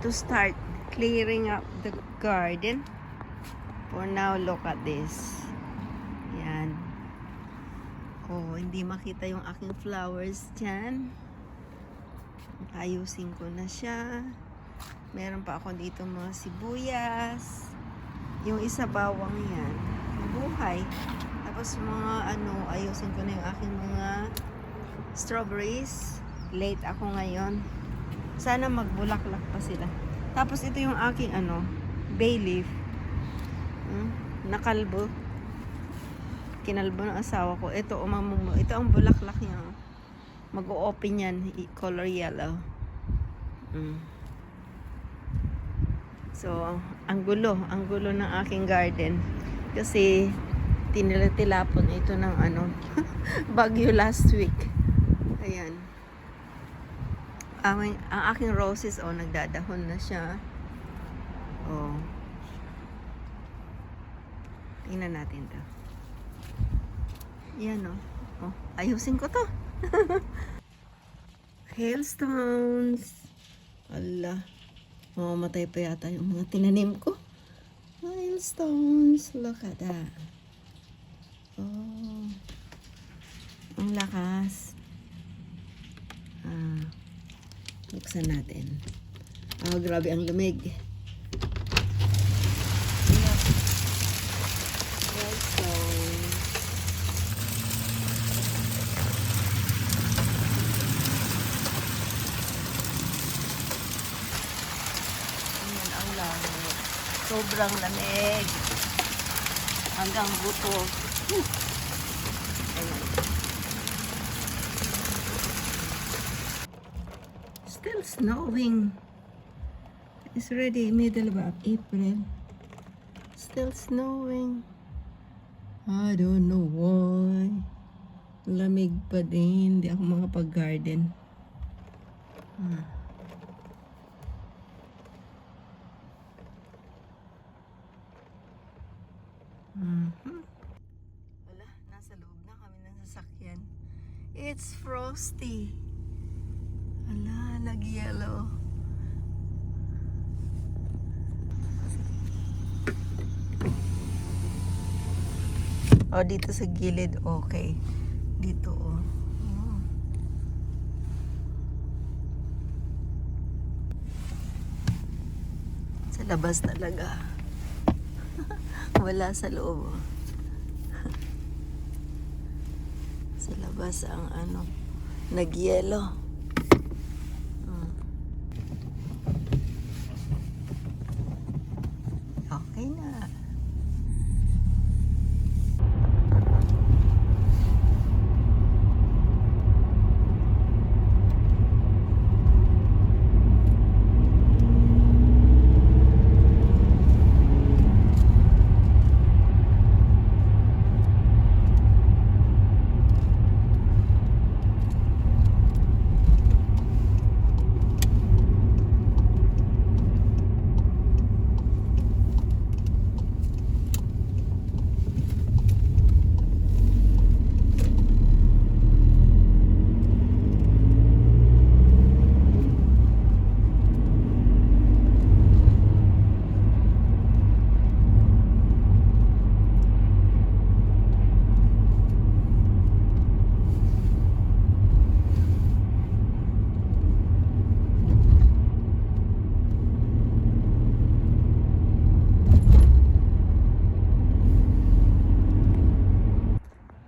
going to start clearing up the garden. For now, look at this. Yan. Oh, hindi makita yung aking flowers dyan. Ayusin ko na siya. Meron pa ako dito mga sibuyas. Yung isa bawang yan. Buhay. Tapos mga ayusin ko na yung aking mga strawberries. Late ako ngayon. Sana magbulaklak pa sila. Tapos ito yung aking bay leaf. Nakalbo. Kinalbo ng asawa ko. Ito ito ang bulaklak niya. Mag-o-open yan. Color yellow. So, ang gulo ng aking garden. Kasi tinilatilapon ito ng bagyo last week. Ayan. Ang aking roses, nagdadahon na siya. Tingnan natin to. Yan ayusin ko to. Hailstones. Ala. Mamamatay pa yata yung mga tinanim ko. Hailstones. Look at that. Ang lakas. Buksan natin. Grabe ang lamig. Sobrang lamig. Hanggang buto. Ayan. Still snowing. It's already middle of April. Still snowing. I don't know why. Lamig pa din. Hindi ako makapag-garden. Wala, nasa loob na kami ng sasakyan. It's frosty. Wala, nag-yellow. Dito sa gilid, okay. Dito, Sa labas talaga. Wala sa loob. Sa labas ang nag-yellow. Okay na.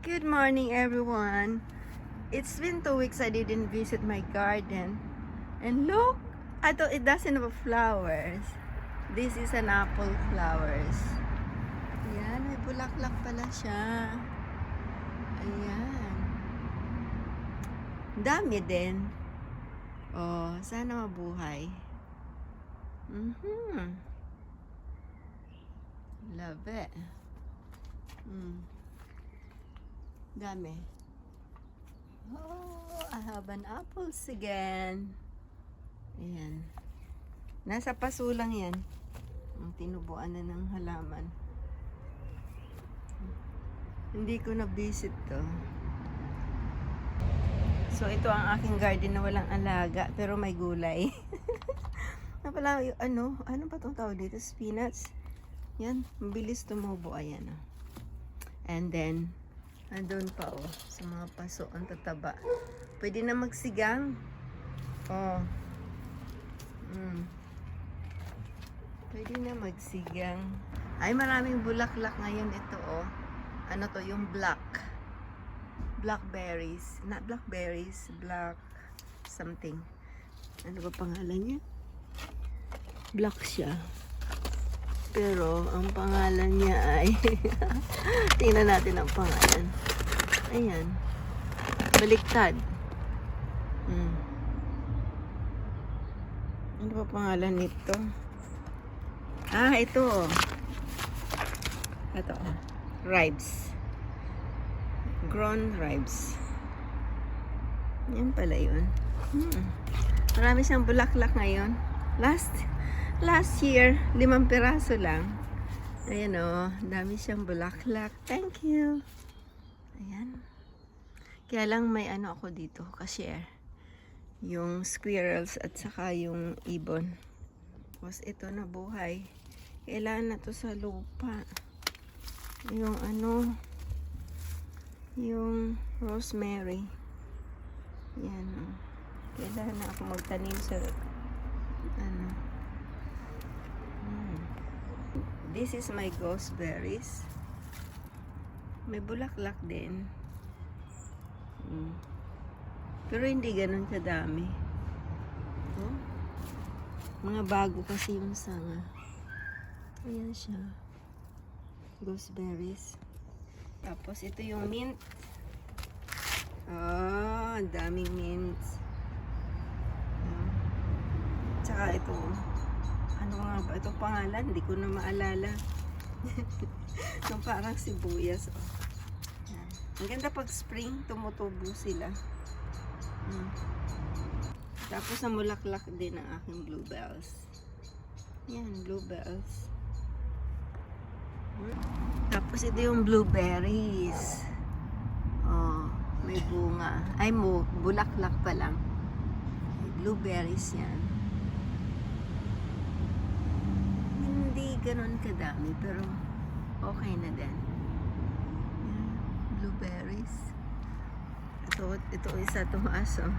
Good morning, everyone. It's been 2 weeks I didn't visit my garden. And look, I thought it doesn't have flowers. This is an apple flowers. Ayan, may bulaklak pala siya. Ayan. Dami din. Sana mabuhay. Love it. Dami. I have an apples again. Ayan. Nasa paso lang yan. Ang tinubuan na ng halaman. Hindi ko na-visit to. So ito ang aking garden na walang alaga pero may gulay. Na pala, ano pa itong tawag dito? Spinach. Yan, mabilis tumubo. Ayan, oh. And then, andun pa, oh, sa mga paso, ang tataba. Pwede na magsigang. Oh. Pwede na magsigang. Ay, maraming bulaklak ngayon ito, oh. Ano to, yung blackberries. Not blackberries, black something. Ano ba pangalan niya? Black siya. Pero, ang pangalan niya ay tingnan natin ang pangalan. Ayan. Baliktad. Ano ba pangalan nito? Ah, ito. Ito. Ribes. Grown ribes. Yan pala yun. Marami siyang bulaklak ngayon. Last year, 5 piraso lang. Ayan o, dami siyang bulaklak. Thank you. Ayan. Kaya lang may ano ako dito, ka-share. Yung squirrels at saka yung ibon. Tapos ito na buhay. Kailangan na to sa lupa. Yung yung rosemary. Yan o. Kailangan na ako magtanim sa This is my gooseberries. May bulaklak din. Pero hindi ganun kadami. Oh? Mga bago kasi yung sanga. Ayan siya. Gooseberries. Tapos ito yung mint. Ah, ang daming mint. Tsaka ito. Ano nga ba? Itong pangalan, hindi ko na maalala. Itong parang sibuyas. Oh. Ang ganda pag spring, tumutubo sila. Tapos ang mulaklak din ang aking bluebells. Yan, bluebells. Tapos ito yung blueberries. Oh, may bunga. Ay, bulaklak pa lang. Blueberries yan. Hindi ganun kadami, pero okay na din. Blueberries. Ito isa tumaas, oh.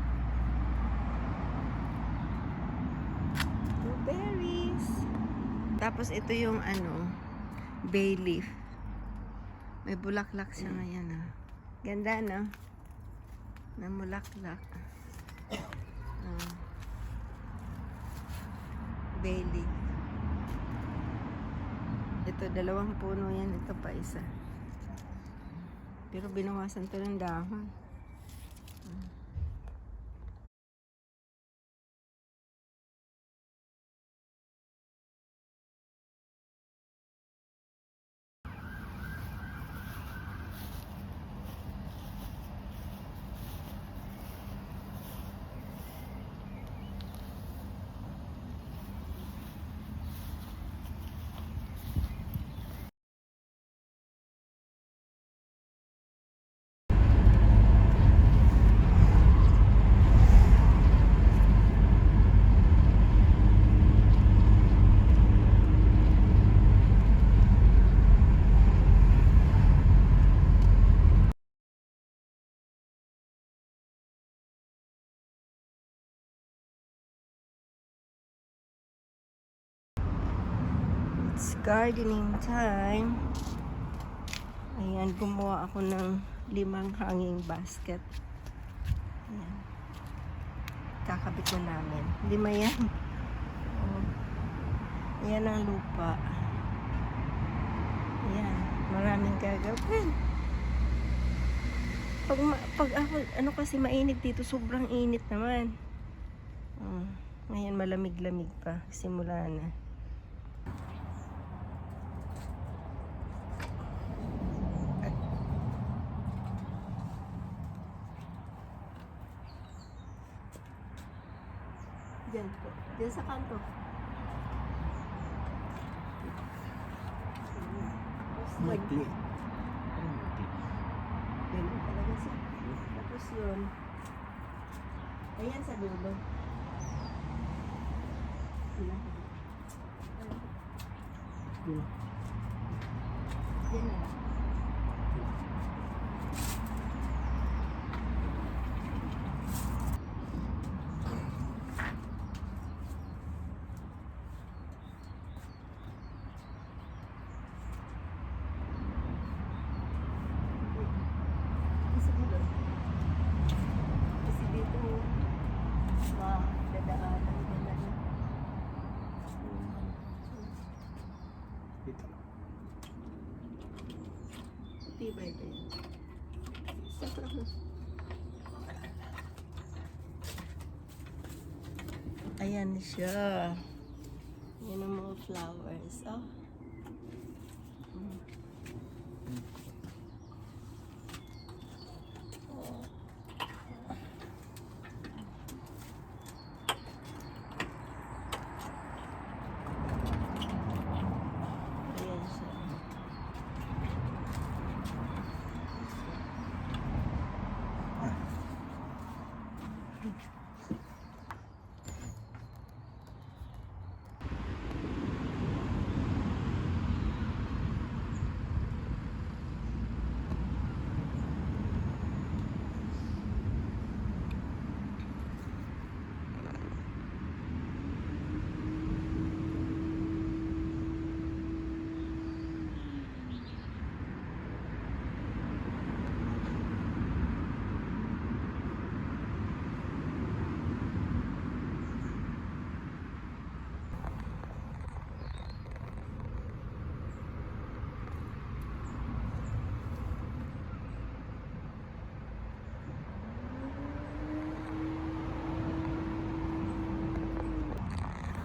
Blueberries. Tapos ito yung bay leaf. May bulaklak siya ngayon, ah. Ganda, no? May bulaklak. Bay leaf. Ito, 2 puno yan. Ito pa isa. Pero binawasan to ng dahon. It's gardening time. Ayan, gumawa ako ng 5 hanging basket. Ayan. Kakabit na namin. 5 yan. Oh. Ayan ang lupa. Ayan. Maraming gagawin. Pag ako, kasi mainit dito, sobrang init naman. Ngayon malamig-lamig pa. Simula na. Diyan po. Diyan sa kanto. Maikli. Ganun talaga siya. Tapos yun. Ayan sa dulo. Yan na lang. Isip mo doon. Kasi dito, dadaanan ka na rin. Dito. Tibay ba yun? Ayan siya. Yan ang mga flowers. Oh. Ayan siya.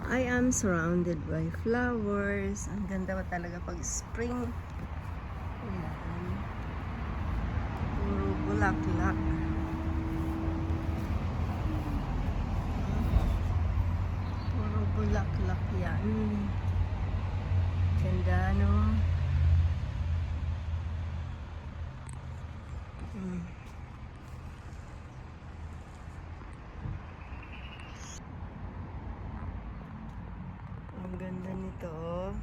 I am surrounded by flowers. Ang ganda ba talaga pag spring? Ayan. Puro bulaklak. Puro bulaklak yan. Ganda, no? Mm. Ang ganda nito, oh.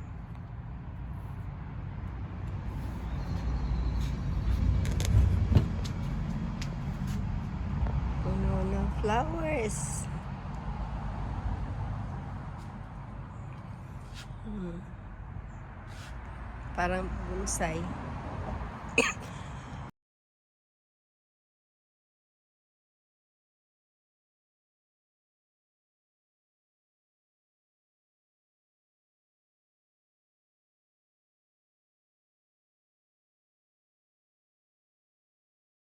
Puno ng flowers. Parang bonsai.